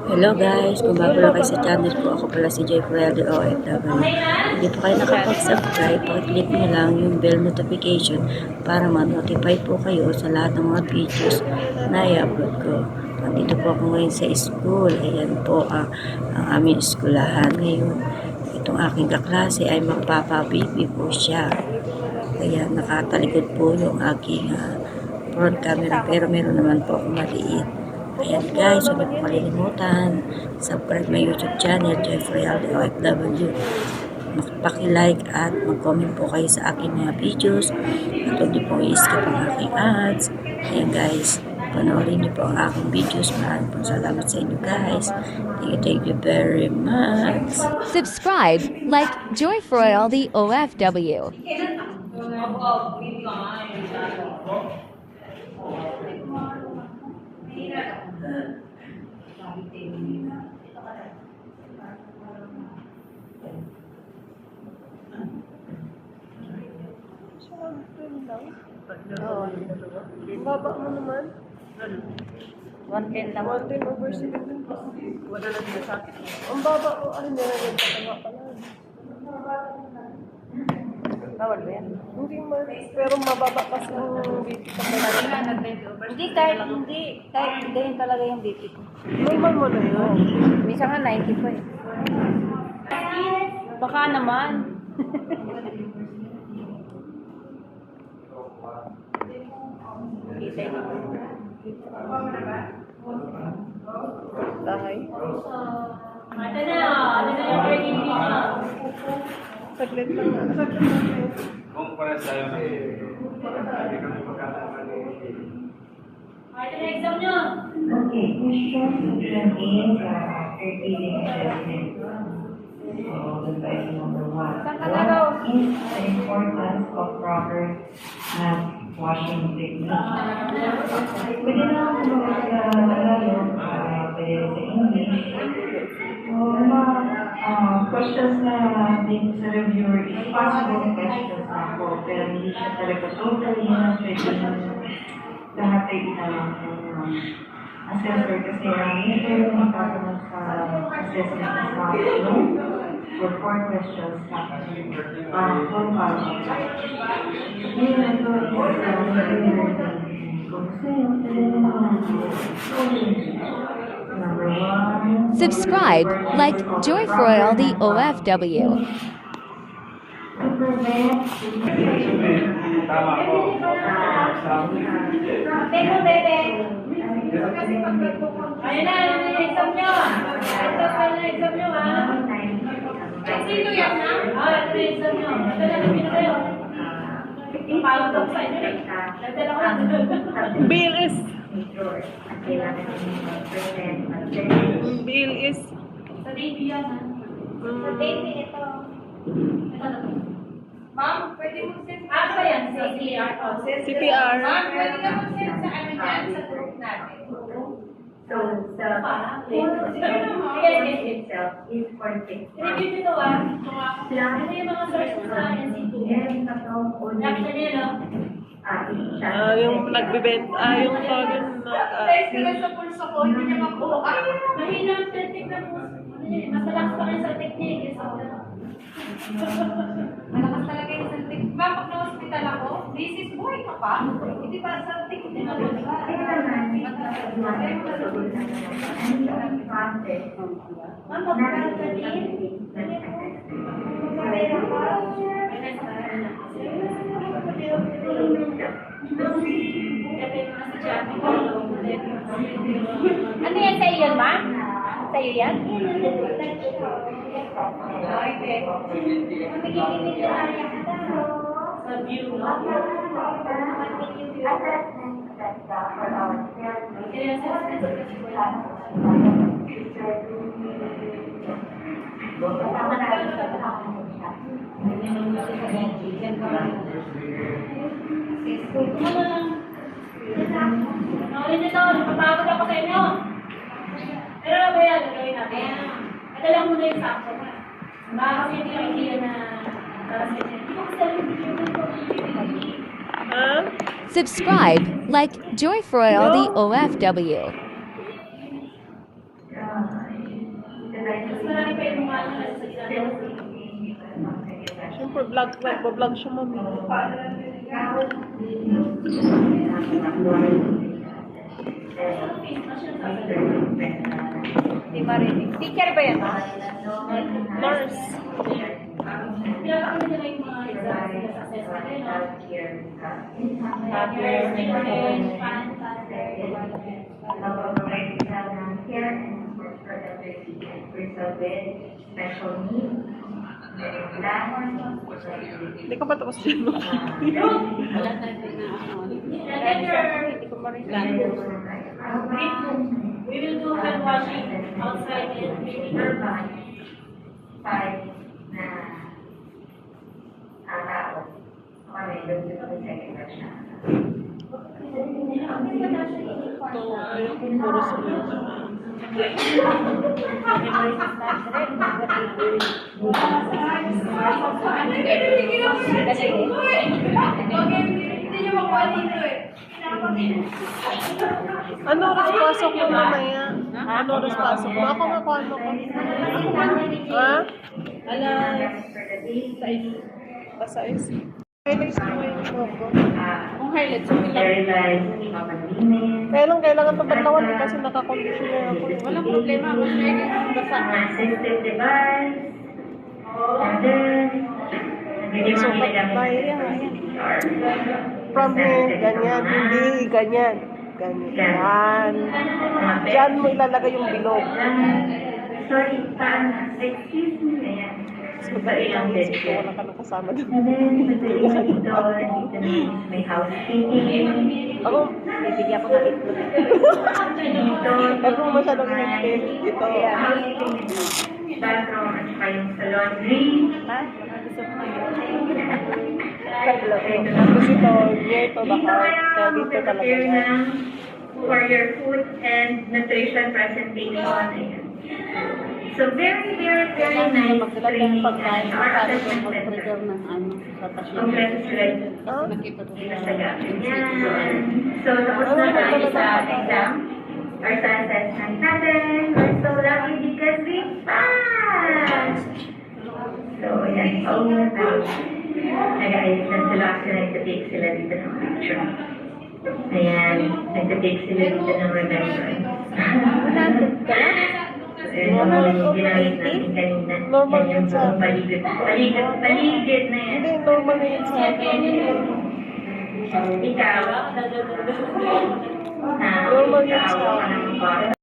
Hello guys, kung bago lang kayo sa channel ko, ako pala si Joy Fuelde OFW. Hindi po kayo nakapag-subscribe, pakiclick nyo lang yung bell notification para ma-notify po kayo sa lahat ng mga videos na i-upload ko. Nandito po ako ngayon sa school. Ayan po ang aming eskulahan ngayon. Itong aking kaklase ay magpapababy po siya. Kaya nakatalikod po yung aking front camera, pero meron naman po akong maliit. Ayan guys, huwag niyo po kalilimutan. Subscribe my YouTube channel, Joy Fuelde OFW. Paki-like at mag-comment po kayo sa aking mga videos. At huwag niyo po i-skip ang aking ads. Ayan guys, panoorin niyo po ang aking videos. Maraming po salamat sa inyo guys. Thank you very much. Subscribe, like Joy Fuelde OFW. Oo. Baba mo naman. 110 lang. 110 over 7. Wala na din sa akin. Ang baba mo. Ay, meron din sa pala. Bawal ba yan? Hindi man. Pero mababa kasi ang BP sa pala. Hindi, kahit hindi yun talaga yung BP ko. Normal mo na yun. Minsan nga 90 po eh. Baka naman. Tahay. Ito na yung breaking news na. Saglit lang na. Kung para sa'yo na hindi kami magkakaroon Ito na exam nyo. Okay, question section is after giving assessment. So, the question number 1. What is the importance of proper hand washing technique? Pwede na ako sumagot sa Tagalog, pwede sa English. So, questions na dito sa reviewer is possible questions na po, pero hindi siya talaga totally na pwede lahat ay inalang ng assessor kasi ang major yung magtatanong sa assessment is no for 4 questions na full college. Ngayon ito is number 1. Subscribe, like Joy Fuelde OFW. To prevent Tama po. Ayun na yung exam nyo. Ito pa yung exam nyo, ha? Sino yan, ha? Ito yung exam nyo. Ito na, nabili kayo. Pagod ako sa inyo, eh. Nagdala ko lang. Bill is. Bill is. Sa baby yan, ha? Sa baby, ito. Ito na to. Ma'am, pwede mo send. Ano ba yan? CPR. CPR. Ma'am, pwede ka mo send sa ano dyan, sa group natin. So, the itself is for fixed. Review nito, ah. Ano yung mga sources sa NC2? Nakita niyo, no? Yung nagbibenta, yung tawagin na, Text ka lang sa pulso ko, hindi niya makuha. Mahina ang technique na po. Mas malakas pa kayo sa technique. Malakas talaga yung sa technique. Ma'am, pag na-hospital ako, this is buhay ka pa. Hindi ba sa technique din ako? Ma'am, pag-aaral ka din. Ano yan sa iyo, ma'am? Sa iyo yan? Sa view, no? Ano lang? Naulit ito, napapagod ako sa inyo. Pero ano ba yan? Gagawin natin. Ito lang muna yung sakto. Baka kasi hindi yung idea na para sa inyo. Hindi ko kasi alam yung video ko. Subscribe, like Joy Fuelde OFW. Siyempre, vlog siya, mami. Hindi marinig. Teacher ba yan? Nurse. Pinapakita nila yung mga exams nila sa assessment. Special needs. Hindi ka pa tapos dyan. We will do hand washing outside and maybe urban. Five na tao. Kami, doon sa second version. Ito, ayaw kong puro sa iyo. Ano oras pasok mo mamaya? Ano oras pasok mo? Ako makuha mo ko. Ha? Alas 6. Highlights mo yung logo. Kung highlights, Sterilize, mapalinis, Kaya lang kailangan pabantawan eh kasi nakakonditioner ako. walang problema. Basta assistive device, and then, hindi mo ginagamit From here, ganyan, hindi, ganyan. Ganyan. Diyan mo ilalagay yung bilog. Sorry, excuse me, ayan. So, dahil lang isip ko, wala ka nang kasama doon. And then, dito naman may housekeeping. Ako, bibigyan ko na ito. Dito, Pero kung masyadong higpit, ito. bathroom at saka yung sa laundry. Tapos ito, near to the heart. Kaya dito talaga prepare yan. ng for your food and nutrition presentation. Ayan. So very, very, very nice training and our assessment center. Kompleto sila sa gamit. Yan. So tapos na tayo sa exam or sa assessment natin. We're so lucky because we passed! So yan. Oh, nag-ayos na sila kasi nagtitake sila dito ng picture. Ayan. Nagtitake sila dito ng remembrance. Ginamit natin kanina. Normal Yan yun yung sa buong paligid. Paligid na yan. Hindi, normal na yun sa akin. Ikaw, Normal yun sa ikaw, akin. anong